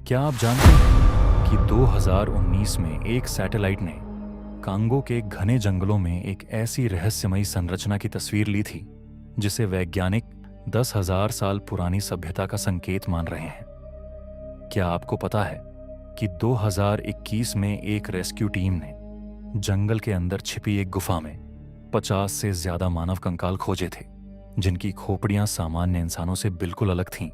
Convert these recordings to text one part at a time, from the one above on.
क्या आप जानते हैं कि 2019 में एक सैटेलाइट ने कांगो के घने जंगलों में एक ऐसी रहस्यमयी संरचना की तस्वीर ली थी जिसे वैज्ञानिक 10,000 साल पुरानी सभ्यता का संकेत मान रहे हैं। क्या आपको पता है कि 2021 में एक रेस्क्यू टीम ने जंगल के अंदर छिपी एक गुफा में 50 से ज्यादा मानव कंकाल खोजे थे, जिनकी खोपड़ियां सामान्य इंसानों से बिल्कुल अलग थीं।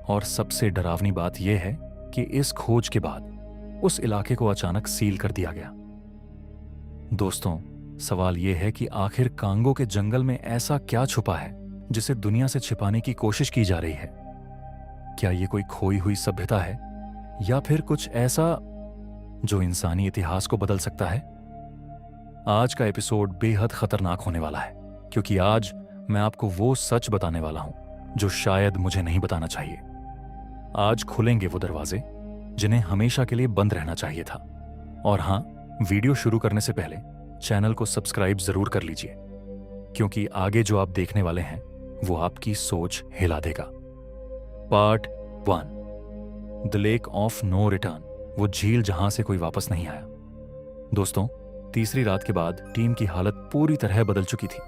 और सबसे डरावनी बात यह है कि इस खोज के बाद उस इलाके को अचानक सील कर दिया गया। दोस्तों, सवाल यह है कि आखिर कांगो के जंगल में ऐसा क्या छुपा है जिसे दुनिया से छिपाने की कोशिश की जा रही है। क्या यह कोई खोई हुई सभ्यता है या फिर कुछ ऐसा जो इंसानी इतिहास को बदल सकता है। आज का एपिसोड बेहद खतरनाक होने वाला है, क्योंकि आज मैं आपको वो सच बताने वाला हूं जो शायद मुझे नहीं बताना चाहिए। आज खुलेंगे वो दरवाजे जिन्हें हमेशा के लिए बंद रहना चाहिए था। और हां, वीडियो शुरू करने से पहले चैनल को सब्सक्राइब जरूर कर लीजिए, क्योंकि आगे जो आप देखने वाले हैं वो आपकी सोच हिला देगा। Part 1, the lake of no return, वो झील जहां से कोई वापस नहीं आया। दोस्तों, तीसरी रात के बाद टीम की हालत पूरी तरह बदल चुकी थी।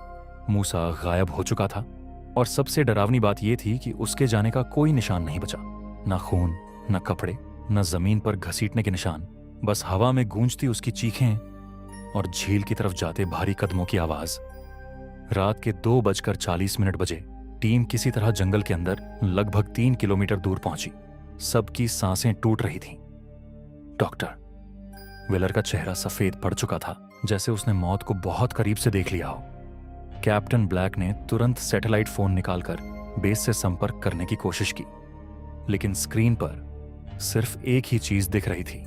मूसा गायब हो चुका था और सबसे डरावनी बात यह थी कि उसके जाने का कोई निशान नहीं बचा। न खून, न कपड़े, न जमीन पर घसीटने के निशान, बस हवा में गूंजती उसकी चीखें और झील की तरफ जाते भारी कदमों की आवाज। रात के 2:40 बजे टीम किसी तरह जंगल के अंदर लगभग 3 किलोमीटर दूर पहुंची। सबकी सांसें टूट रही थीं। डॉक्टर वेलर का चेहरा सफेद पड़ चुका था, जैसे उसने मौत को बहुत करीब से देख लिया हो। कैप्टन ब्लैक ने तुरंत सैटेलाइट फोन निकालकर बेस से संपर्क करने की कोशिश की, लेकिन स्क्रीन पर सिर्फ एक ही चीज दिख रही थी,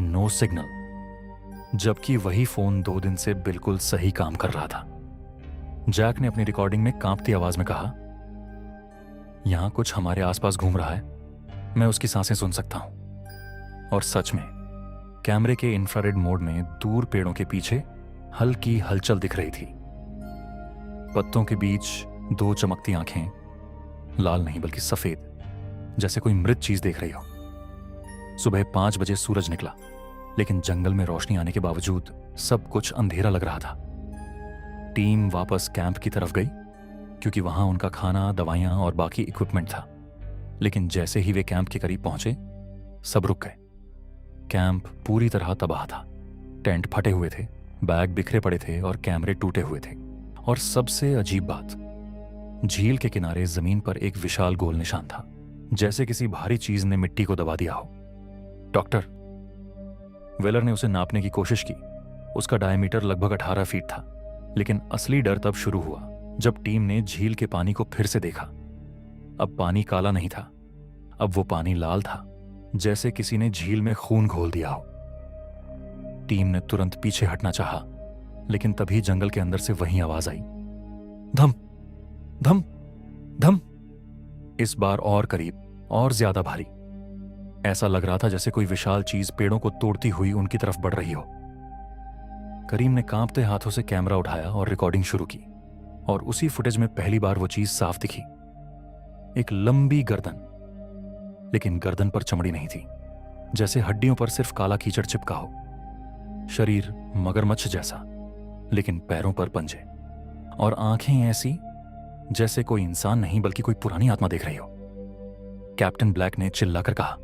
नो सिग्नल, जबकि वही फोन 2 दिन से बिल्कुल सही काम कर रहा था। जैक ने अपनी रिकॉर्डिंग में कांपती आवाज में कहा, यहां कुछ हमारे आसपास घूम रहा है, मैं उसकी सांसें सुन सकता हूं। और सच में कैमरे के इंफ्रारेड मोड में दूर पेड़ों के पीछे हल्की हलचल दिख रही थी। पत्तों के बीच 2 चमकती आंखें, लाल नहीं बल्कि सफेद, जैसे कोई मृत चीज देख रही हो। सुबह 5 बजे सूरज निकला, लेकिन जंगल में रोशनी आने के बावजूद सब कुछ अंधेरा लग रहा था। टीम वापस कैंप की तरफ गई, क्योंकि वहां उनका खाना, दवाइयां और बाकी इक्विपमेंट था। लेकिन जैसे ही वे कैंप के करीब पहुंचे, सब रुक गए। कैंप पूरी तरह तबाह था। टेंट फटे हुए थे, बैग बिखरे पड़े थे और कैमरे टूटे हुए थे। और सबसे अजीब बात, झील के किनारे जमीन पर एक विशाल गोल निशान था, जैसे किसी भारी चीज ने मिट्टी को दबा दिया हो। डॉक्टर वेलर ने उसे नापने की कोशिश की। उसका डायमीटर लगभग 18 फीट था। लेकिन असली डर तब शुरू हुआ जब टीम ने झील के पानी को फिर से देखा। अब पानी काला नहीं था, अब वो पानी लाल था, जैसे किसी ने झील में खून घोल दिया हो। टीम ने तुरंत पीछे हटना चाहा, लेकिन तभी जंगल के अंदर से वही आवाज आई, धम धम धम। इस बार और करीब और ज्यादा भारी। ऐसा लग रहा था जैसे कोई विशाल चीज पेड़ों को तोड़ती हुई उनकी तरफ बढ़ रही हो। करीम ने कांपते हाथों से कैमरा उठाया और रिकॉर्डिंग शुरू की। और उसी फुटेज में पहली बार वो चीज साफ दिखी, एक लंबी गर्दन, लेकिन गर्दन पर चमड़ी नहीं थी, जैसे हड्डियों पर सिर्फ काला कीचड़ चिपका हो। शरीर मगरमच्छ जैसा, लेकिन पैरों पर पंजे। और आंखें ऐसी जैसे कोई इंसान नहीं बल्कि कोई पुरानी आत्मा देख रही हो। कैप्टन ब्लैक ने चिल्लाकर कहा,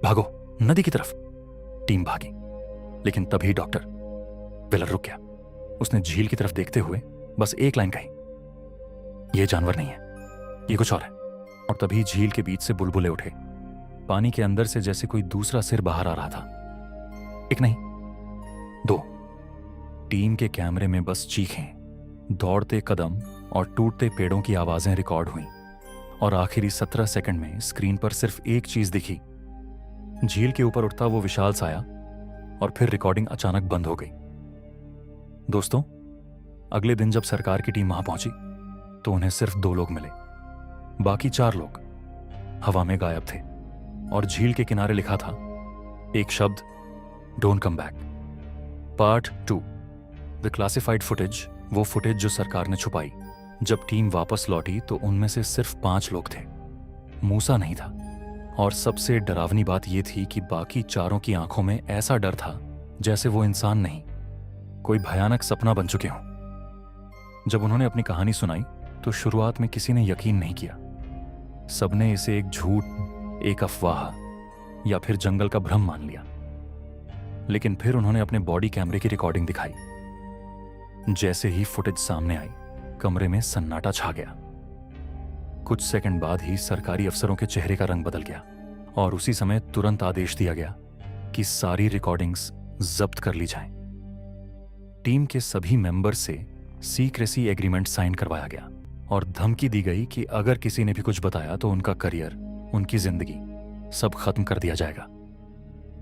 भागो नदी की तरफ। टीम भागी, लेकिन तभी डॉक्टर वेलर रुक गया। उसने झील की तरफ देखते हुए बस एक लाइन कही, यह जानवर नहीं है, ये कुछ और है। और तभी झील के बीच से बुलबुले उठे। पानी के अंदर से जैसे कोई दूसरा सिर बाहर आ रहा था। एक नहीं, 2। टीम के कैमरे में बस चीखें, दौड़ते कदम और टूटते पेड़ों की आवाजें रिकॉर्ड हुईं। और आखिरी 17 सेकंड में स्क्रीन पर सिर्फ एक चीज दिखी, झील के ऊपर उठता वो विशाल साया। और फिर रिकॉर्डिंग अचानक बंद हो गई। दोस्तों, अगले दिन जब सरकार की टीम वहां पहुंची तो उन्हें सिर्फ 2 लोग मिले। बाकी 4 लोग हवा में गायब थे। और झील के किनारे लिखा था एक शब्द, don't come back. Part 2, the classified footage, वो फुटेज जो सरकार ने छुपाई। जब टीम वापस लौटी तो उनमें से सिर्फ 5 लोग थे। मूसा नहीं था, और सबसे डरावनी बात यह थी कि बाकी चारों की आंखों में ऐसा डर था जैसे वो इंसान नहीं, कोई भयानक सपना बन चुके हों। जब उन्होंने अपनी कहानी सुनाई तो शुरुआत में किसी ने यकीन नहीं किया। सबने इसे एक झूठ, एक अफवाह या फिर जंगल का भ्रम मान लिया। लेकिन फिर उन्होंने अपने बॉडी कैमरे की रिकॉर्डिंग दिखाई। जैसे ही फुटेज सामने आई, कमरे में सन्नाटा छा गया। कुछ सेकंड बाद ही सरकारी अफसरों के चेहरे का रंग बदल गया और उसी समय तुरंत आदेश दिया गया कि सारी रिकॉर्डिंग्स जब्त कर ली जाएं। टीम के सभी मेंबर से सीक्रेसी एग्रीमेंट साइन करवाया गया और धमकी दी गई कि अगर किसी ने भी कुछ बताया तो उनका करियर, उनकी जिंदगी सब खत्म कर दिया जाएगा।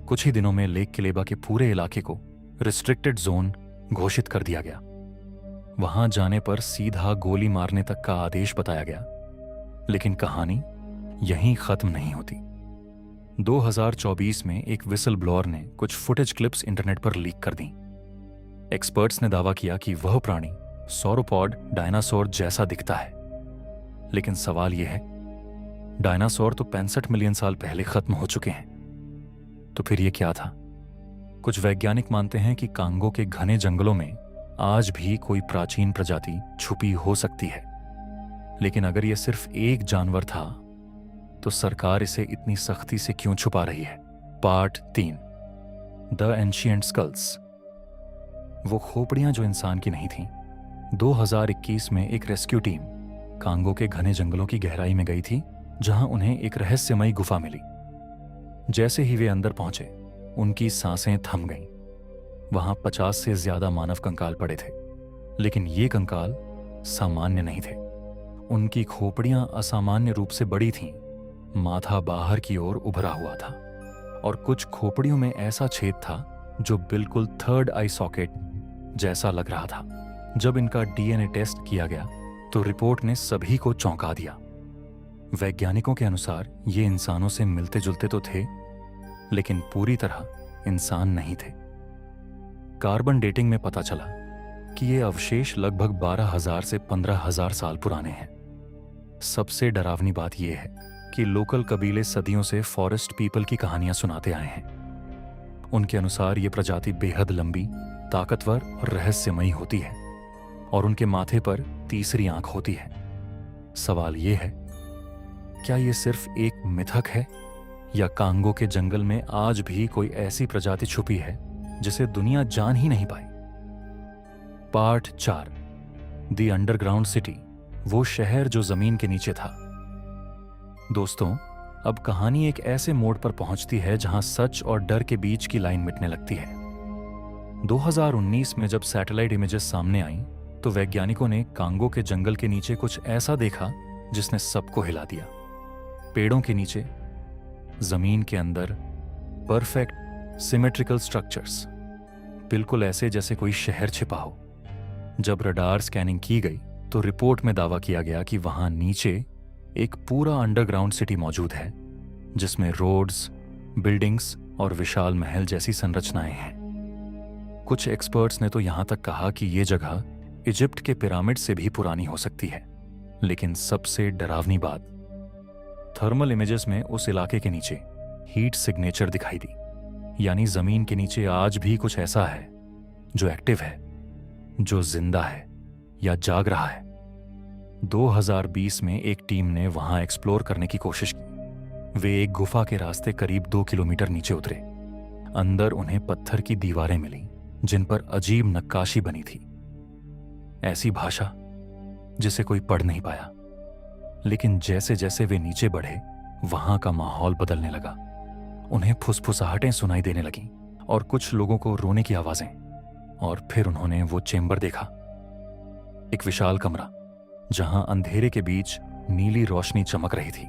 कुछ ही दिनों में लेक किलेबा के पूरे इलाके को रिस्ट्रिक्टेड जोन घोषित कर दिया गया। वहां जाने पर सीधा गोली मारने तक का आदेश बताया गया। लेकिन कहानी यहीं खत्म नहीं होती। 2024 में एक विसल ब्लोअर ने कुछ फुटेज क्लिप्स इंटरनेट पर लीक कर दी। एक्सपर्ट्स ने दावा किया कि वह प्राणी सौरोपॉड डायनासोर जैसा दिखता है। लेकिन सवाल यह है, डायनासोर तो 65 मिलियन साल पहले खत्म हो चुके हैं। तो फिर यह क्या था? कुछ वैज्ञानिक मानते हैं कि कांगो के घने जंगलों में आज भी कोई प्राचीन प्रजाति छुपी हो सकती है। लेकिन अगर यह सिर्फ एक जानवर था तो सरकार इसे इतनी सख्ती से क्यों छुपा रही है? Part 3, the ancient skulls. वो खोपड़ियां जो इंसान की नहीं थीं। 2021 में एक रेस्क्यू टीम कांगो के घने जंगलों की गहराई में गई थी, जहां उन्हें एक रहस्यमयी गुफा मिली। जैसे ही वे अंदर पहुंचे, उनकी सांसें थम गईं। वहां 50 से ज्यादा मानव कंकाल पड़े थे, लेकिन ये कंकाल सामान्य नहीं थे। उनकी खोपड़ियां असामान्य रूप से बड़ी थीं, माथा बाहर की ओर उभरा हुआ था और कुछ खोपड़ियों में ऐसा छेद था जो बिल्कुल थर्ड आई सॉकेट जैसा लग रहा था। जब इनका डीएनए टेस्ट किया गया तो रिपोर्ट ने सभी को चौंका दिया। वैज्ञानिकों के अनुसार ये इंसानों से मिलते जुलते तो थे, लेकिन पूरी तरह इंसान नहीं थे। कार्बन डेटिंग में पता चला कि ये अवशेष लगभग 12,000 से 15,000 साल पुराने हैं। सबसे डरावनी बात यह है कि लोकल कबीले सदियों से फॉरेस्ट पीपल की कहानियां सुनाते आए हैं। उनके अनुसार ये प्रजाति बेहद लंबी, ताकतवर और रहस्यमयी होती है और उनके माथे पर तीसरी आंख होती है। सवाल ये है, क्या ये सिर्फ एक मिथक है या कांगो के जंगल में आज भी कोई ऐसी प्रजाति छुपी है जिसे दुनिया जान ही नहीं पाई? पार्ट 4, द अंडरग्राउंड सिटी, वो शहर जो जमीन के नीचे था। दोस्तों, अब कहानी एक ऐसे मोड़ पर पहुंचती है जहां सच और डर के बीच की लाइन मिटने लगती है। 2019 में जब सैटेलाइट इमेजेस सामने आईं, तो वैज्ञानिकों ने कांगो के जंगल के नीचे कुछ ऐसा देखा जिसने सबको हिला दिया। पेड़ों के नीचे, जमीन के अंदर परफेक्ट सिमेट्रिकल स्ट्रक्चर्स, बिल्कुल ऐसे जैसे कोई शहर छिपा हो। जब रडार स्कैनिंग की गई तो रिपोर्ट में दावा किया गया कि वहां नीचे एक पूरा अंडरग्राउंड सिटी मौजूद है, जिसमें रोड्स, बिल्डिंग्स और विशाल महल जैसी संरचनाएं हैं। कुछ एक्सपर्ट्स ने तो यहां तक कहा कि यह जगह इजिप्ट के पिरामिड से भी पुरानी हो सकती है। लेकिन सबसे डरावनी बात, थर्मल इमेजेस में उस इलाके के नीचे हीट सिग्नेचर दिखाई दी। यानी जमीन के नीचे आज भी कुछ ऐसा है जो एक्टिव है, जो जिंदा है या जाग रहा है। 2020 में एक टीम ने वहां एक्सप्लोर करने की कोशिश की। वे एक गुफा के रास्ते करीब 2 किलोमीटर नीचे उतरे। अंदर उन्हें पत्थर की दीवारें मिली जिन पर अजीब नक्काशी बनी थी, ऐसी भाषा जिसे कोई पढ़ नहीं पाया। लेकिन जैसे जैसे वे नीचे बढ़े, वहां का माहौल बदलने लगा। उन्हें फुसफुसाहटें सुनाई देने लगीं और कुछ लोगों को रोने की आवाजें। और फिर उन्होंने वो चेंबर देखा, एक विशाल कमरा जहां अंधेरे के बीच नीली रोशनी चमक रही थी।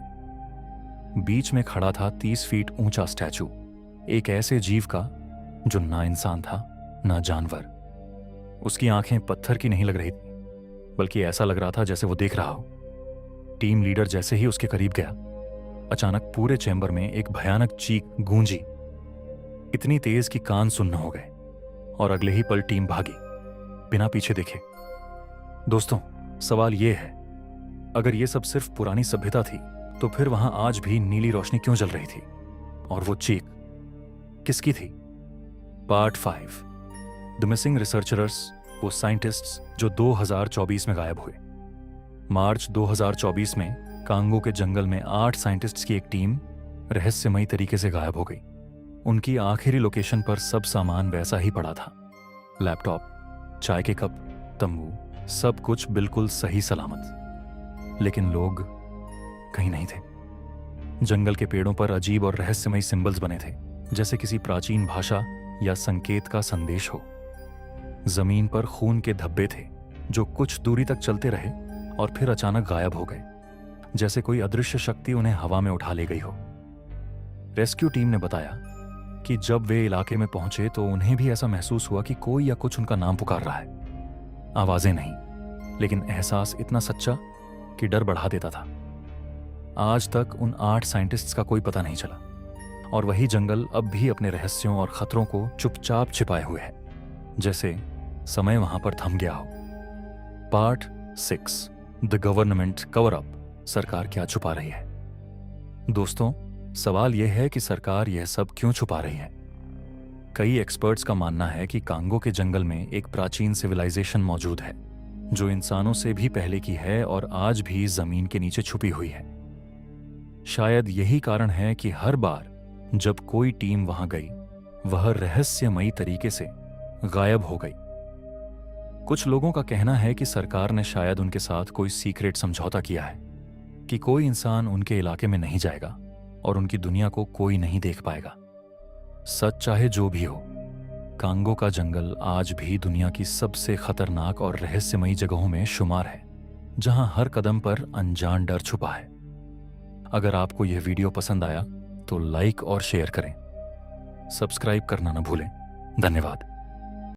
बीच में खड़ा था 30 फीट ऊंचा स्टैचू, एक ऐसे जीव का जो ना इंसान था ना जानवर। उसकी आंखें पत्थर की नहीं लग रही थी, बल्कि ऐसा लग रहा था जैसे वो देख रहा हो। टीम लीडर जैसे ही उसके करीब गया, अचानक पूरे चैम्बर में एक भयानक चीख गूंजी, इतनी तेज कि कान सुन्न हो गए और अगले ही पल टीम भागी बिना पीछे देखे। दोस्तों, सवाल यह है, अगर यह सब सिर्फ पुरानी सभ्यता थी तो फिर वहां आज भी नीली रोशनी क्यों जल रही थी? और वो चीख किसकी थी? पार्ट 5, द मिसिंग रिसर्चर्स, वो साइंटिस्ट्स जो 2024 में गायब हुए। मार्च 2024 में कांगो के जंगल में 8 साइंटिस्ट्स की एक टीम रहस्यमयी तरीके से गायब हो गई। उनकी आखिरी लोकेशन पर सब सामान वैसा ही पड़ा था, लैपटॉप, चाय के कप, तंबू, सब कुछ बिल्कुल सही सलामत। लेकिन लोग कहीं नहीं थे। जंगल के पेड़ों पर अजीब और रहस्यमयी सिंबल्स बने थे, जैसे किसी प्राचीन भाषा या संकेत का संदेश हो। जमीन पर खून के धब्बे थे जो कुछ दूरी तक चलते रहे और फिर अचानक गायब हो गए, जैसे कोई अदृश्य शक्ति उन्हें हवा में उठा ले गई हो। रेस्क्यू टीम ने बताया कि जब वे इलाके में पहुंचे तो उन्हें भी ऐसा महसूस हुआ कि कोई या कुछ उनका नाम पुकार रहा है। आवाजें नहीं, लेकिन एहसास इतना सच्चा कि डर बढ़ा देता था। आज तक उन 8 साइंटिस्ट्स का कोई पता नहीं चला, और वही जंगल अब भी अपने रहस्यों और खतरों को चुपचाप छिपाए हुए है, जैसे समय वहां पर थम गया हो। Part 6, the government cover up, सरकार क्या छुपा रही है? दोस्तों, सवाल यह है कि सरकार यह सब क्यों छुपा रही है? कई एक्सपर्ट्स का मानना है कि कांगो के जंगल में एक प्राचीन सिविलाइजेशन मौजूद है जो इंसानों से भी पहले की है और आज भी जमीन के नीचे छुपी हुई है। शायद यही कारण है कि हर बार जब कोई टीम वहां गई, वह रहस्यमयी तरीके से गायब हो गई। कुछ लोगों का कहना है कि सरकार ने शायद उनके साथ कोई सीक्रेट समझौता किया है कि कोई इंसान उनके इलाके में नहीं जाएगा और उनकी दुनिया को कोई नहीं देख पाएगा। सच चाहे जो भी हो, कांगो का जंगल आज भी दुनिया की सबसे खतरनाक और रहस्यमयी जगहों में शुमार है, जहां हर कदम पर अनजान डर छुपा है। अगर आपको यह वीडियो पसंद आया तो लाइक और शेयर करें। सब्सक्राइब करना न भूलें। धन्यवाद।